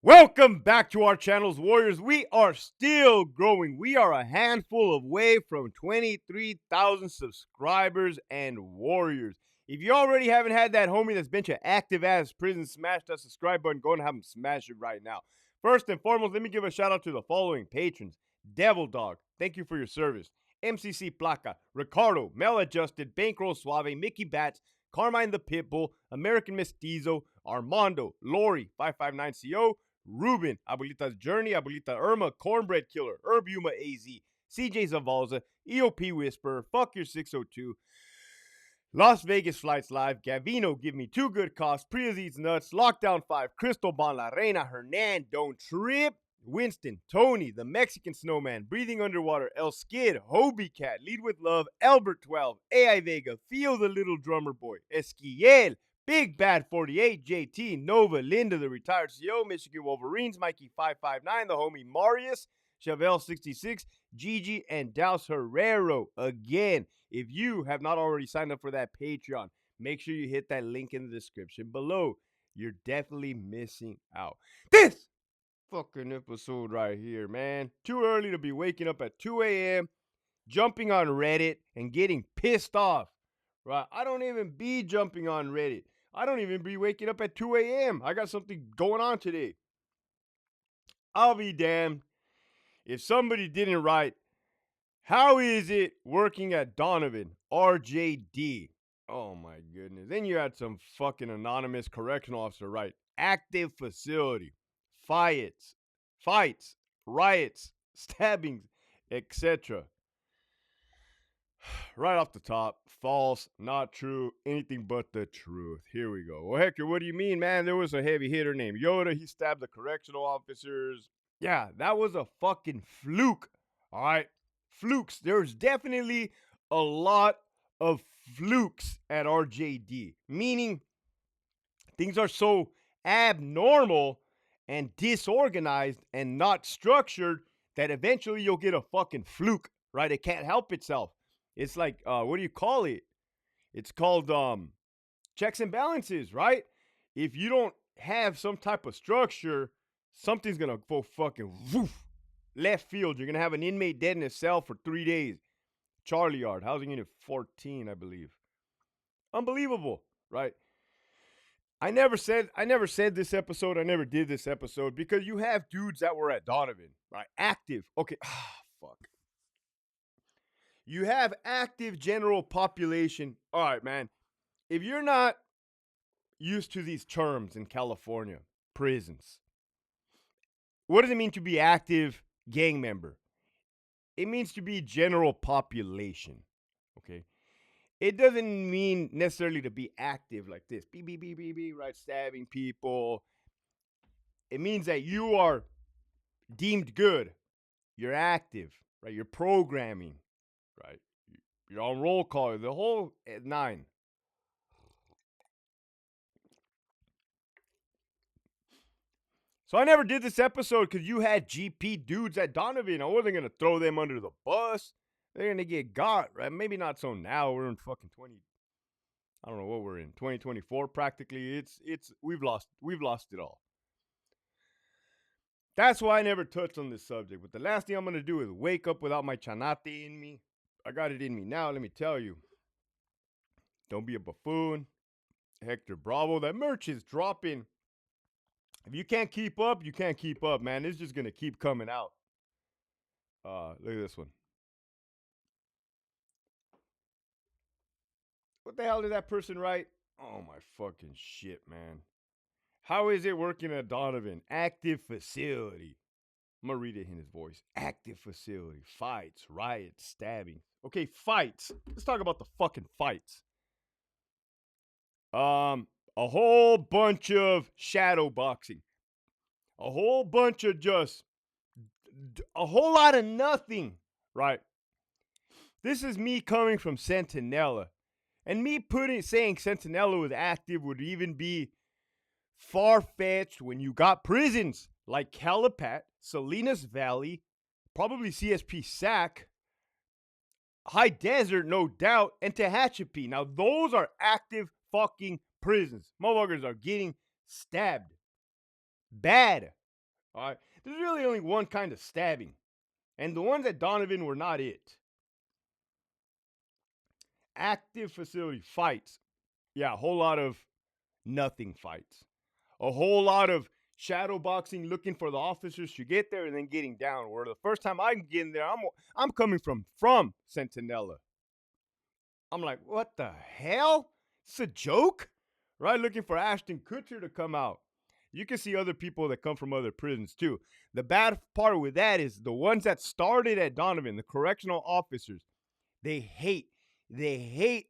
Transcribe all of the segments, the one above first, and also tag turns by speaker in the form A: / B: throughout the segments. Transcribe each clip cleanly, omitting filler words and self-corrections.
A: Welcome back to our channels, Warriors. We are still growing. We are a handful away from 23,000 subscribers and Warriors. If you already haven't had that homie that's been your active ass prison, smash that subscribe button. Go and have him smash it right now. First and foremost, let me give a shout out to the following patrons. Devil Dog, thank you for your service. MCC Placa, Ricardo, Mel Adjusted, Bankroll Suave, Mickey Bats, Carmine the Pitbull, American Mestizo, Armando, Lori, 559CO, Ruben, Abuelita's Journey, Abuelita Irma, Cornbread Killer, Herb Yuma AZ, CJ Zavalza, EOP Whisperer, Fuck Your 602, Las Vegas Flights Live, Gavino, Give Me Two Good Costs, Priya's Eats Nuts, Lockdown 5, Crystal Bon La Reina, Hernan, Don't Trip, Winston, Tony, The Mexican Snowman, Breathing Underwater, El Skid, Hobie Cat, Lead With Love, Albert 12, AI Vega, Feel the Little Drummer Boy, Esquiel, Big Bad 48, JT, Nova, Linda, the retired CO, Michigan Wolverines, Mikey 559, the homie Marius, Chevelle 66, Gigi, and Douse Herrero. Again, if you have not already signed up for that Patreon, make sure you hit that link in the description below. You're definitely missing out. This fucking episode right here, man. Too early to be waking up at 2 a.m., jumping on Reddit, and getting pissed off. Right? I don't even be jumping on Reddit. I don't even be waking up at 2 a.m. I got something going on today. I'll be damned if somebody didn't write, how is it working at Donovan? RJD. Oh my goodness. Then you had some fucking anonymous correctional officer write, active facility, fights, riots, stabbings, etc. Right off the top, false, not true, anything but the truth. Here we go. Well, Hector, what do you mean, man? There was a heavy hitter named Yoda. He stabbed the correctional officers. Yeah, that was a fucking fluke. All right, flukes. There's definitely a lot of flukes at RJD, meaning things are so abnormal and disorganized and not structured that eventually you'll get a fucking fluke, right? It can't help itself. It's like, what do you call it? It's called checks and balances, right? If you don't have some type of structure, something's going to go fucking woof, left field. You're going to have an inmate dead in a cell for 3 days. Charlie Yard, housing unit 14, I believe. Unbelievable, right? I never said this episode. I never did this episode because you have dudes that were at Donovan, right? Active. Okay. Fuck. You have active general population. All right, man. If you're not used to these terms in California, prisons, what does it mean to be active gang member? It means to be general population. Okay. It doesn't mean necessarily to be active like this. Right? Stabbing people. It means that you are deemed good. You're active, right? You're programming, right? You're on roll call. The whole 9. So I never did this episode because you had GP dudes at Donovan. I wasn't going to throw them under the bus. They're going to get got, right? Maybe not so now. We're in fucking 20. I don't know what we're in. 2024 practically. We've lost it all. That's why I never touched on this subject. But the last thing I'm going to do is wake up without my chanate in me. I got it in me now, let me tell you. Don't be a buffoon. Hector Bravo. That merch is dropping. If you can't keep up, you can't keep up, man. It's just going to keep coming out. Look at this one. What the hell did that person write? Oh, my fucking shit, man. How is it working at Donovan? Active facility. I'm going to read it in his voice. Active facility. Fights, riots, stabbing. Okay, fights. Let's talk about the fucking fights. A whole bunch of shadow boxing. A whole bunch of just a whole lot of nothing, right? This is me coming from Centinela. And me saying Centinela was active would even be far-fetched when you got prisons like Calipat, Salinas Valley, probably CSP SAC, High Desert, no doubt, and Tehachapi. Now, those are active fucking prisons. Motherfuckers are getting stabbed. Bad. All right. There's really only one kind of stabbing. And the ones at Donovan were not it. Active facility fights. Yeah, a whole lot of nothing fights. A whole lot of shadow boxing, looking for the officers to get there and then getting down. Where the first time I can get in there, I'm coming from Centinela. I'm like, what the hell? It's a joke, right? Looking for Ashton Kutcher to come out. You can see other people that come from other prisons too. The bad part with that is the ones that started at Donovan, the correctional officers, they hate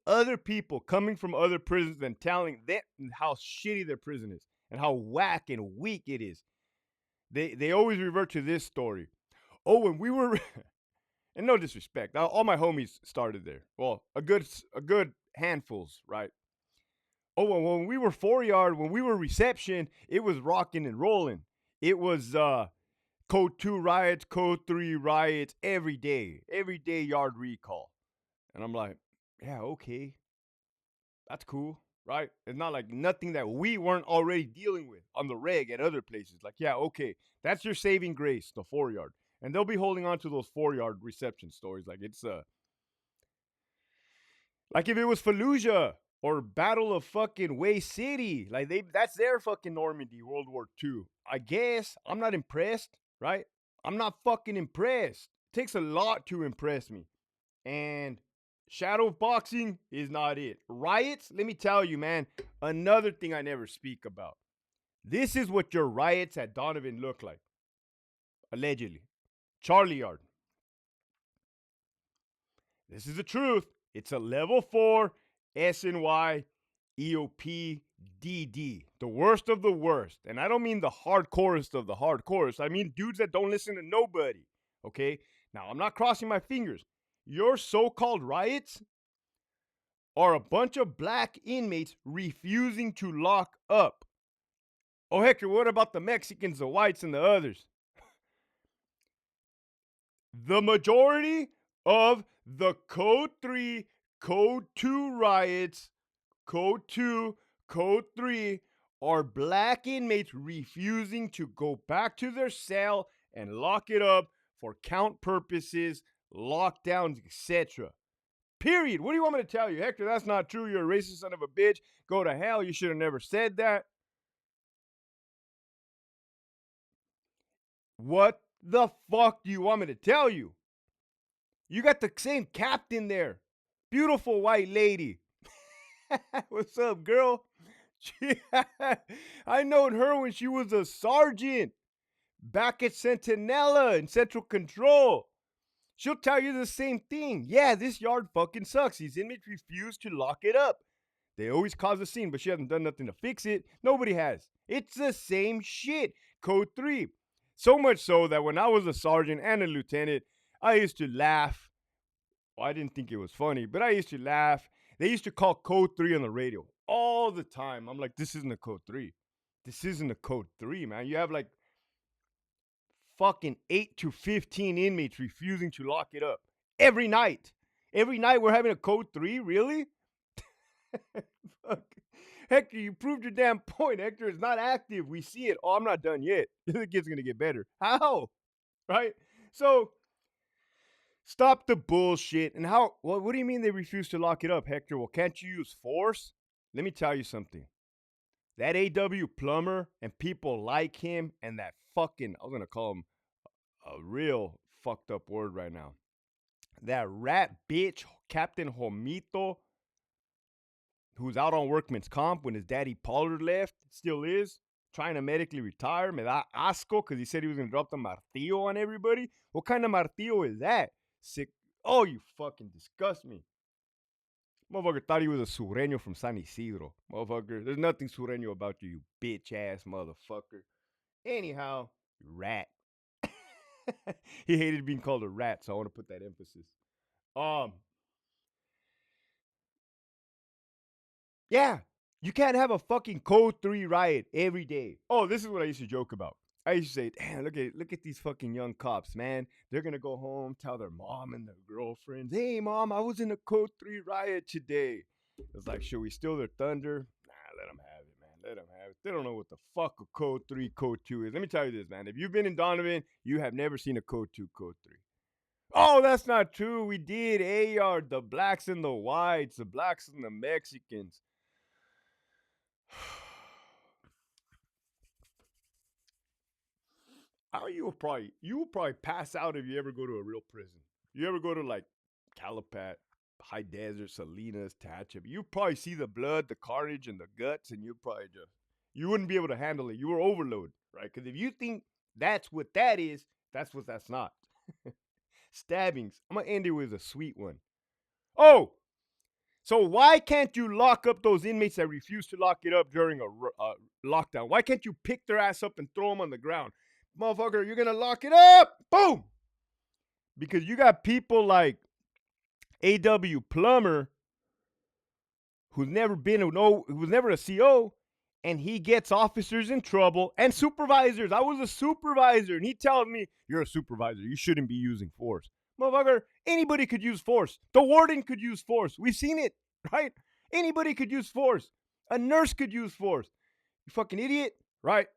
A: other people coming from other prisons and telling them how shitty their prison is and how whack and weak it is. They always revert to this story. Oh, when we were and no disrespect, all my homies started there. Well, a good handfuls, right? Oh, well, when we were 4-yard, when we were reception, it was rocking and rolling. It was code 2 riots, code 3 riots every day yard recall. And I'm like, yeah, okay. That's cool, right? It's not like nothing that we weren't already dealing with on the reg at other places. Like, yeah, okay. That's your saving grace, the 4-yard. And they'll be holding on to those 4-yard reception stories. Like it's like if it was Fallujah or Battle of fucking Way City, like that's their fucking Normandy, World War II. I guess I'm not impressed, right? I'm not fucking impressed. It takes a lot to impress me. And shadow boxing is not it. Riots, let me tell you, man, another thing I never speak about. This is what your riots at Donovan look like. Allegedly. Charlie Yard. This is the truth. It's a level 4 SNY EOP DD. The worst of the worst. And I don't mean the hardcorest of the hardcorest. I mean dudes that don't listen to nobody. Okay? Now, I'm not crossing my fingers. Your so-called riots are a bunch of black inmates refusing to lock up. Oh, Hector, what about the Mexicans, the whites, and the others? The majority of the Code 3, Code 2 riots, Code 2, Code 3, are black inmates refusing to go back to their cell and lock it up for count purposes, lockdowns, etc. Period. What do you want me to tell you? Hector, that's not true. You're a racist son of a bitch. Go to hell. You should have never said that. What the fuck do you want me to tell you? You got the same captain there. Beautiful white lady. What's up, girl? I knowed her when she was a sergeant back at Centinela in Central Control. She'll tell you the same thing. Yeah, this yard fucking sucks. These inmates refuse to lock it up. They always cause a scene, but she hasn't done nothing to fix it. Nobody has. It's the same shit. Code 3. So much so that when I was a sergeant and a lieutenant, I used to laugh. Well, I didn't think it was funny, but I used to laugh. They used to call Code 3 on the radio all the time. I'm like, this isn't a Code 3. This isn't a Code 3, man. You have like fucking 8 to 15 inmates refusing to lock it up every night. Every night we're having a Code 3? Really? Fuck. Hector, you proved your damn point. Hector is not active. We see it. Oh, I'm not done yet. The kid's going to get better. How? Right? So, stop the bullshit. And how? Well, what do you mean they refuse to lock it up, Hector? Well, can't you use force? Let me tell you something. That AW plumber and people like him and that fucking, I'm going to call him a real fucked up word right now. That rat bitch, Captain Homito, who's out on workman's comp when his daddy Pollard left, still is, trying to medically retire. Me da asco because he said he was going to drop the martillo on everybody. What kind of martillo is that? Sick. Oh, you fucking disgust me. Motherfucker thought he was a sureño from San Isidro. Motherfucker, there's nothing sureño about you, you bitch ass motherfucker. Anyhow, rat. He hated being called a rat, so I want to put that emphasis. Yeah, you can't have a fucking Code 3 riot every day. Oh, this is what I used to joke about. I used to say, damn, look at these fucking young cops, man. They're gonna go home, tell their mom and their girlfriends, hey mom, I was in a Code 3 riot today. It's like, should we steal their thunder? Nah, let them have it, man. Let them have it. They don't know what the fuck a code 3, code 2 is. Let me tell you this, man. If you've been in Donovan, you have never seen a code 2, code 3. Oh, that's not true. We did AR, the blacks and the whites, the blacks and the Mexicans. You will probably pass out if you ever go to a real prison. You ever go to like Calipat, High Desert, Salinas, Tehachapi, you probably see the blood, the carnage, and the guts, and you wouldn't be able to handle it. You were overload, right? Because if you think that's what that is, that's what that's not. Stabbings. I'm gonna end it with a sweet one. Oh, so why can't you lock up those inmates that refuse to lock it up during a lockdown? Why can't you pick their ass up and throw them on the ground? Motherfucker, you're gonna lock it up. Boom. Because you got people like A.W. Plummer, who's never a CO, and he gets officers in trouble and supervisors. I was a supervisor, and he tells me, you're a supervisor. You shouldn't be using force. Motherfucker, anybody could use force. The warden could use force. We've seen it, right? Anybody could use force. A nurse could use force. You fucking idiot, right?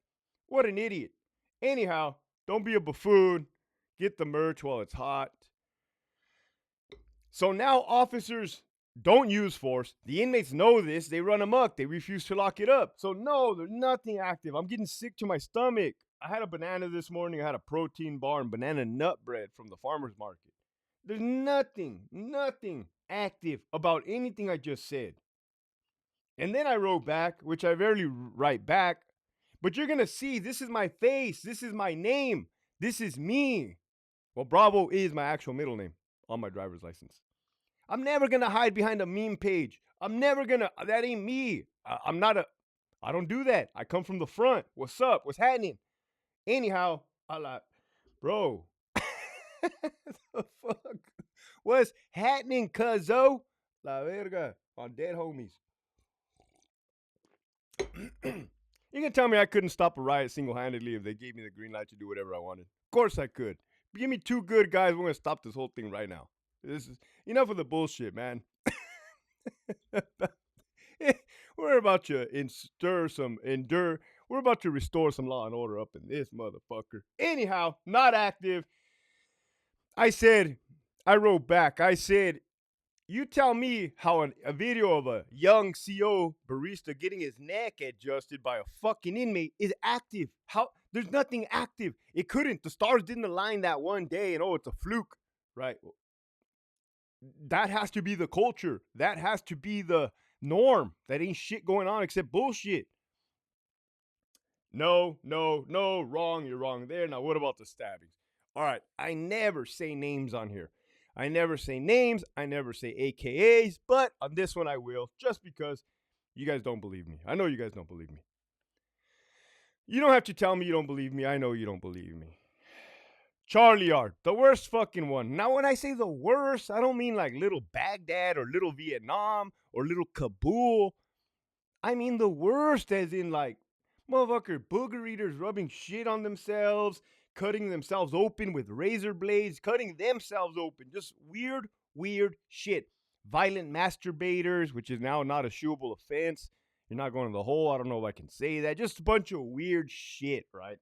A: What an idiot. Anyhow, don't be a buffoon. Get the merch while it's hot. So now officers don't use force. The inmates know this. They run amok. They refuse to lock it up. So no, there's nothing active. I'm getting sick to my stomach. I had a banana this morning. I had a protein bar and banana nut bread from the farmer's market. There's nothing active about anything I just said. And then I wrote back, which I rarely write back. But you're going to see, this is my face. This is my name. This is me. Well, Bravo is my actual middle name on my driver's license. I'm never going to hide behind a meme page. That ain't me. I don't do that. I come from the front. What's up? What's happening? Anyhow, bro. The fuck? What's happening, cuzzo? La verga. On dead homies. You can tell me I couldn't stop a riot single-handedly if they gave me the green light to do whatever I wanted. Of course I could. Give me 2 good guys, we're going to stop this whole thing right now. This is enough of the bullshit, man. We're about to we're about to restore some law and order up in this motherfucker. Anyhow, not active. I wrote back, you tell me how a video of a young CO barista getting his neck adjusted by a fucking inmate is active. How? There's nothing active. It couldn't. The stars didn't align that one day and it's a fluke, right? That has to be the culture. That has to be the norm. That ain't shit going on except bullshit. No, wrong. You're wrong there. Now, what about the stabbings? All right, I never say names on here. I never say names. I never say AKAs. But on this one, I will, just because you guys don't believe me. I know you guys don't believe me. You don't have to tell me you don't believe me. I know you don't believe me. Charlie Yard, the worst fucking one. Now, when I say the worst, I don't mean like little Baghdad or little Vietnam or little Kabul. I mean the worst, as in like motherfucker booger eaters rubbing shit on themselves, cutting themselves open with razor blades, cutting themselves open. Just weird shit. Violent masturbators, which is now not a shoeable offense. You're not going to the hole. I don't know if I can say that. Just a bunch of weird shit, right?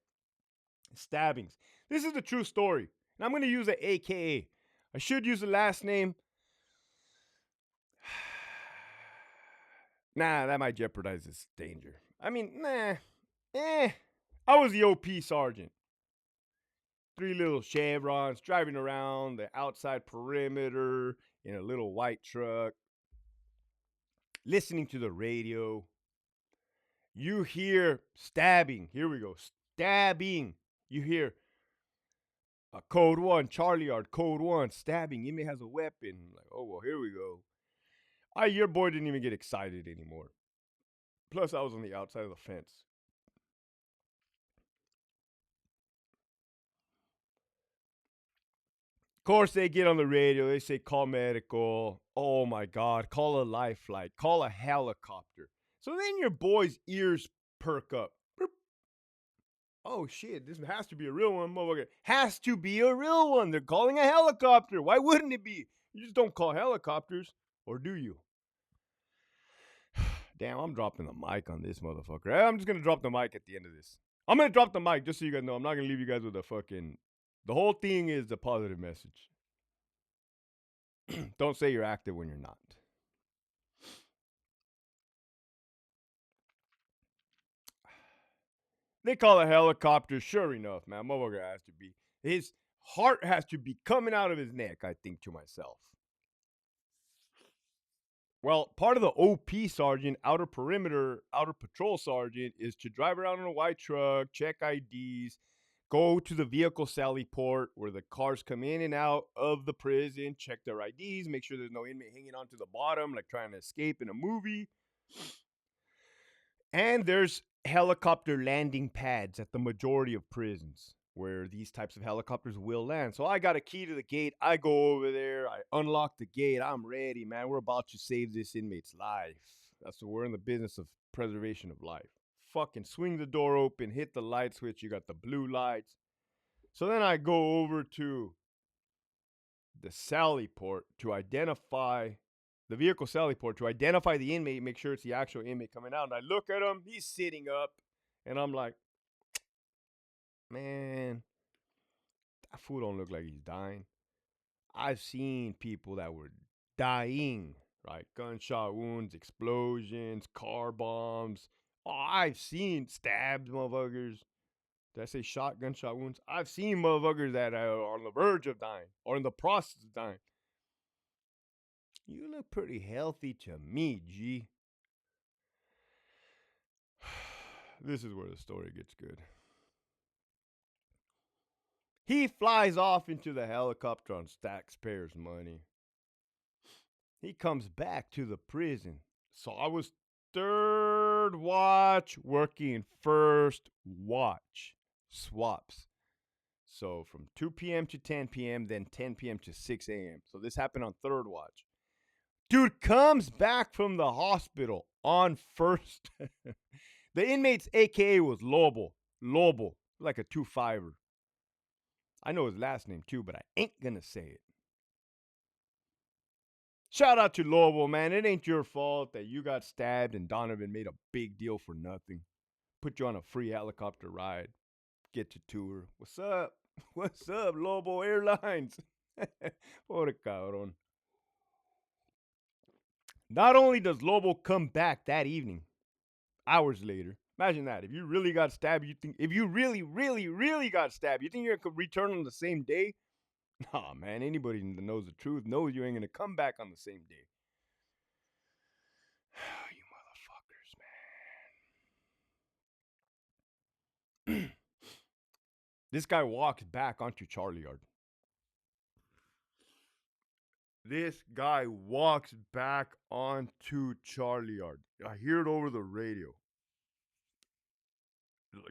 A: Stabbings. This is the true story. And I'm going to use an AKA. I should use the last name. Nah, that might jeopardize this danger. I mean, I was the OP sergeant. 3 little chevrons, driving around the outside perimeter in a little white truck, listening to the radio. You hear stabbing. Here we go. Stabbing. You hear code 1, Charlie Yard, code 1, stabbing. Inmate has a weapon. Like, oh, well, here we go. Your boy didn't even get excited anymore. Plus, I was on the outside of the fence. Of course, they get on the radio. They say, call medical. Oh, my God. Call a life flight. Call a helicopter. So then your boy's ears perk up. Oh, shit. This has to be a real one, motherfucker. Has to be a real one. They're calling a helicopter. Why wouldn't it be? You just don't call helicopters. Or do you? Damn, I'm dropping the mic on this motherfucker. I'm just gonna drop the mic at the end of this. I'm gonna drop the mic just so you guys know. I'm not gonna leave you guys with a fucking. The whole thing is a positive message. Don't say you're active when you're not. They call a helicopter. Sure enough, man, motherfucker has to be. His heart has to be coming out of his neck. I think to myself. Well, part of the OP sergeant, outer perimeter, outer patrol sergeant, is to drive around in a white truck, check IDs, go to the vehicle sally port where the cars come in and out of the prison, check their IDs, make sure there's no inmate hanging onto the bottom, like trying to escape in a movie. And there's helicopter landing pads at the majority of prisons where these types of helicopters will land. So I got a key to the gate. I go over there. I unlock the gate. I'm ready, man. We're about to save this inmate's life. That's what we're in the business of preservation of life. Fucking swing the door open, hit the light switch. You got the blue lights. So then I go over to the sally port to identify the vehicle sally port to identify the inmate, make sure it's the actual inmate coming out. And I look at him, he's sitting up, and I'm like, man, that fool don't look like he's dying. I've seen people that were dying, right? Gunshot wounds, explosions, car bombs. Oh, I've seen stabbed motherfuckers. Did I say shot, gunshot wounds? I've seen motherfuckers that are on the verge of dying or in the process of dying. You look pretty healthy to me, G. This is where the story gets good. He flies off into the helicopter on taxpayers' money. He comes back to the prison. So I was third watch working first watch swaps. So from 2 p.m. to 10 p.m., then 10 p.m. to 6 a.m. So this happened on third watch. Dude comes back from the hospital on first. The inmate's AKA was Lobo. Lobo, like a 2-5er. I know his last name too, but I ain't gonna say it. Shout out to Lobo, man. It ain't your fault that you got stabbed and Donovan made a big deal for nothing. Put you on a free helicopter ride. Get you tour. What's up? What's up, Lobo Airlines? Pobre cabrón. Not only does Lobo come back that evening, hours later. Imagine that. If you really got stabbed, you think, if you really got stabbed, you think you could return on the same day? Nah, man. Anybody that knows the truth knows you ain't gonna come back on the same day. You motherfuckers, man. This guy walks back onto Charlie Yard. This guy walks back onto Charlie Yard. I hear it over the radio.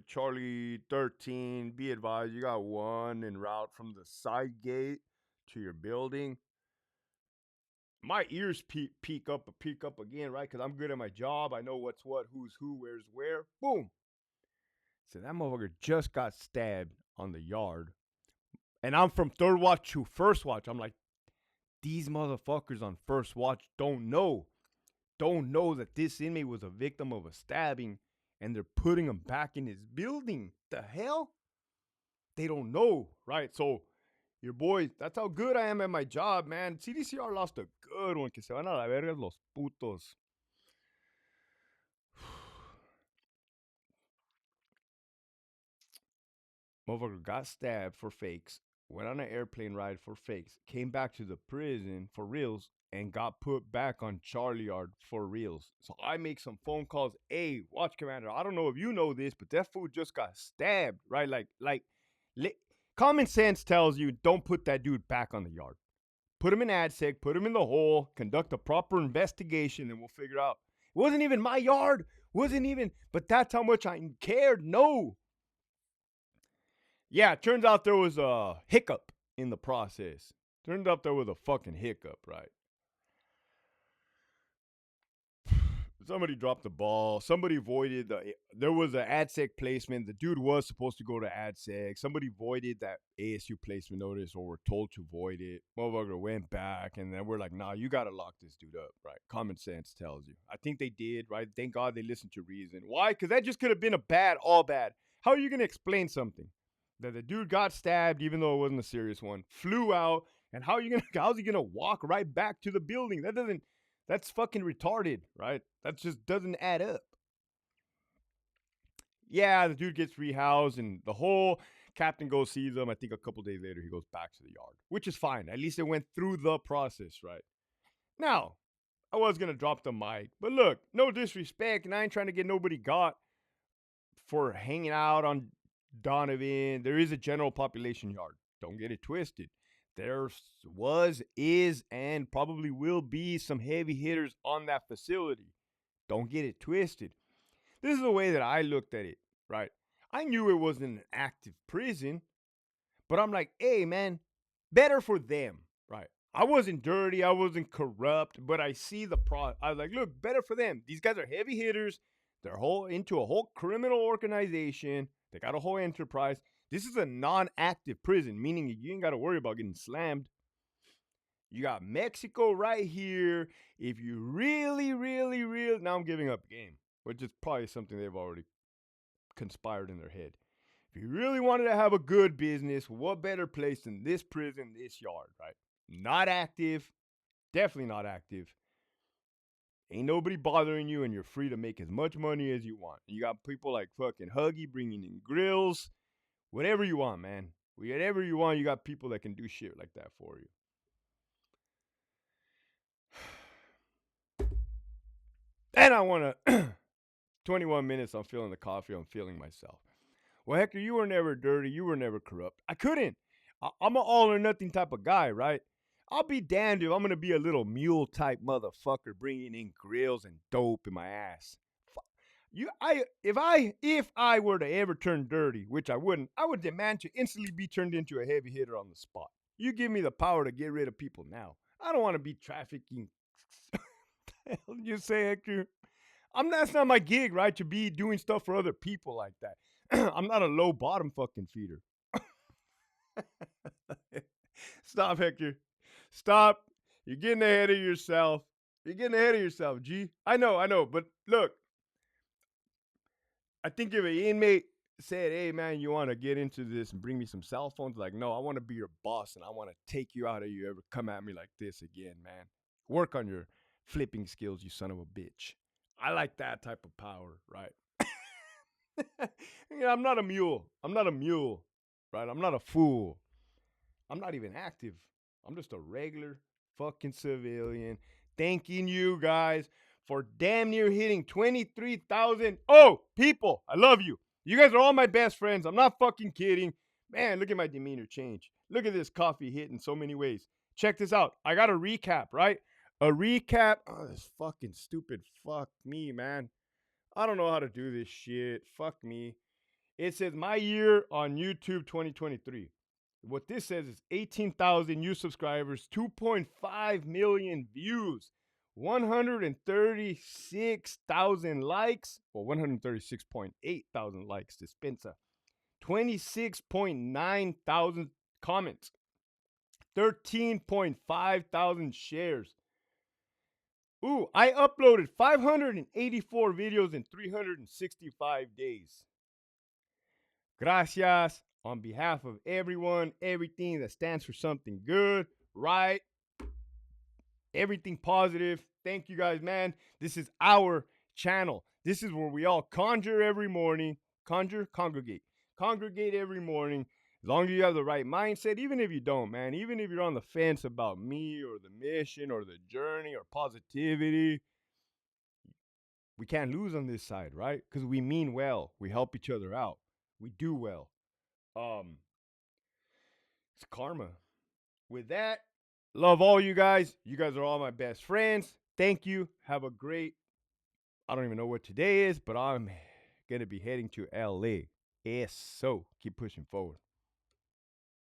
A: Charlie 13, be advised, you got one en route from the side gate to your building. My ears peak up again, right? Because I'm good at my job. I know what's what, who's who, where's where. Boom. So that motherfucker just got stabbed on the yard. And I'm from third watch to first watch. I'm like, these motherfuckers on first watch don't know that this inmate was a victim of a stabbing and they're putting him back in his building. The hell? They don't know, right? So your boy, that's how good I am at my job, man. CDCR lost a good one. Que se van a la verga los putos. Motherfucker got stabbed for fakes, went on an airplane ride for fakes, came back to the prison for reals, and got put back on Charlie Yard for reals. So I make some phone calls. Hey, watch commander, I don't know if you know this, but that fool just got stabbed, right? Common sense tells you don't put that dude back on the yard. Put him in ADSEC, put him in the hole, conduct a proper investigation, and we'll figure out. It wasn't even my yard. But that's how much I cared. No. Yeah, it turns out there was a hiccup in the process. Turned out there was a fucking hiccup, right? Somebody dropped the ball. Somebody voided there was an AdSec placement. The dude was supposed to go to AdSec. Somebody voided that ASU placement notice or were told to void it. Motherfucker went back, and then we're like, nah, you gotta lock this dude up, right? Common sense tells you. I think they did, right? Thank God they listened to reason. Why? Because that just could have been all bad. How are you gonna explain something? That the dude got stabbed, even though it wasn't a serious one, flew out, and how's he gonna walk right back to the building? That's fucking retarded, right? That just doesn't add up. Yeah, the dude gets rehoused, and the whole captain goes sees him. I think a couple days later he goes back to the yard, which is fine. At least it went through the process, right? Now, I was gonna drop the mic, but look, no disrespect, and I ain't trying to get nobody got for hanging out on Donovan. There is a general population yard. Don't get it twisted. There was, is, and probably will be some heavy hitters on that facility. Don't get it twisted. This is the way that I looked at it, right? I knew it wasn't an active prison, but I'm like, hey, man, better for them, right? I wasn't dirty, I wasn't corrupt, but I see the I was like, look, better for them. These guys are heavy hitters. They're into a whole criminal organization. They got a whole enterprise. This is a non-active prison, meaning you ain't got to worry about getting slammed. You got Mexico right here. If you really, now I'm giving up game, which is probably something they've already conspired in their head. If you really wanted to have a good business, what better place than this prison, this yard, right? Not active, definitely not active. Ain't nobody bothering you, and you're free to make as much money as you want. You got people like fucking Huggy bringing in grills, whatever you want, man. Whatever you want, you got people that can do shit like that for you. And I want to 21 minutes, I'm feeling the coffee, I'm feeling myself. Well, Hector, you were never dirty, you were never corrupt. I couldn't. I'm an all or nothing type of guy, right? I'll be damned if I'm gonna be a little mule type motherfucker bringing in grills and dope in my ass. If I were to ever turn dirty, which I wouldn't, I would demand to instantly be turned into a heavy hitter on the spot. You give me the power to get rid of people now. I don't want to be trafficking. Hell you say, Hector? That's not my gig, right? To be doing stuff for other people like that. I'm not a low bottom fucking feeder. Stop, Hector. Stop. You're getting ahead of yourself. You're getting ahead of yourself, G. I know. But look, I think if an inmate said, hey, man, you want to get into this and bring me some cell phones? Like, no, I want to be your boss and I want to take you out of you ever come at me like this again, man. Work on your flipping skills, you son of a bitch. I like that type of power, right? I'm not a mule. Right? I'm not a fool. I'm not even active. I'm just a regular fucking civilian. Thanking you guys for damn near hitting 23,000. Oh, people, I love you. You guys are all my best friends. I'm not fucking kidding. Man, look at my demeanor change. Look at this coffee hit in so many ways. Check this out. I got a recap, right? A recap. Oh, this fucking stupid. Fuck me, man. I don't know how to do this shit. Fuck me. It says my year on YouTube 2023. What this says is 18,000 new subscribers, 2.5 million views, 136,000 likes, or 136.8 thousand likes, dispensa, 26.9 thousand comments, 13.5 thousand shares. Ooh, I uploaded 584 videos in 365 days. Gracias on behalf of everyone, everything that stands for something good, right? Everything positive. Thank you guys, man. This is our channel. This is where we all conjure every morning. Congregate every morning. As long as you have the right mindset, even if you don't, man, even if you're on the fence about me or the mission or the journey or positivity, we can't lose on this side, right? Because we mean well. We help each other out. We do well. It's karma. With that, love all you guys. You guys are all my best friends. Thank you. Have a great, I don't even know what today is, but I'm going to be heading to LA. So keep pushing forward.